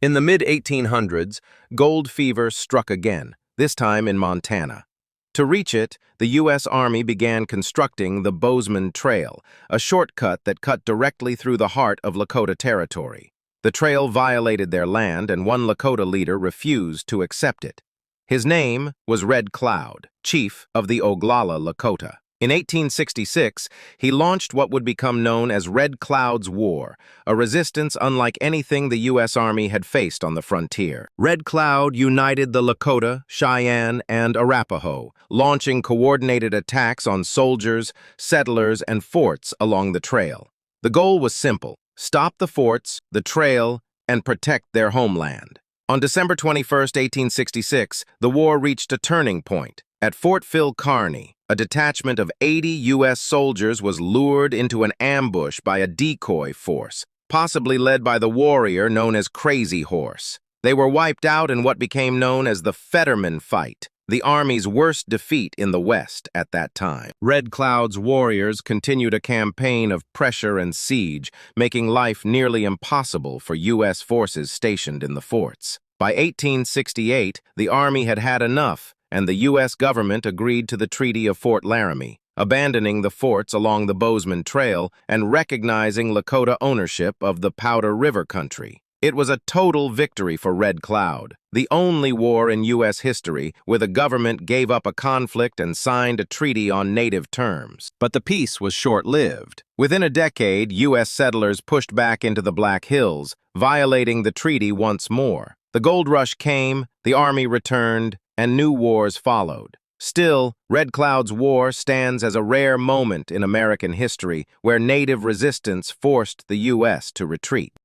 In the mid-1800s, gold fever struck again, this time in Montana. To reach it, the U.S. Army began constructing the Bozeman Trail, a shortcut that cut directly through the heart of Lakota territory. The trail violated their land, and one Lakota leader refused to accept it. His name was Red Cloud, chief of the Oglala Lakota. In 1866, he launched what would become known as Red Cloud's War, a resistance unlike anything the U.S. Army had faced on the frontier. Red Cloud united the Lakota, Cheyenne, and Arapaho, launching coordinated attacks on soldiers, settlers, and forts along the trail. The goal was simple: stop the forts, the trail, and protect their homeland. On December 21, 1866, the war reached a turning point. At Fort Phil Kearny, a detachment of 80 U.S. soldiers was lured into an ambush by a decoy force, possibly led by the warrior known as Crazy Horse. They were wiped out in what became known as the Fetterman Fight, the Army's worst defeat in the West at that time. Red Cloud's warriors continued a campaign of pressure and siege, making life nearly impossible for U.S. forces stationed in the forts. By 1868, the Army had had enough, and the U.S. government agreed to the Treaty of Fort Laramie, abandoning the forts along the Bozeman Trail and recognizing Lakota ownership of the Powder River country. It was a total victory for Red Cloud, the only war in U.S. history where the government gave up a conflict and signed a treaty on native terms. But the peace was short-lived. Within a decade, U.S. settlers pushed back into the Black Hills, violating the treaty once more. The gold rush came, the Army returned, and new wars followed. Still, Red Cloud's War stands as a rare moment in American history where native resistance forced the U.S. to retreat.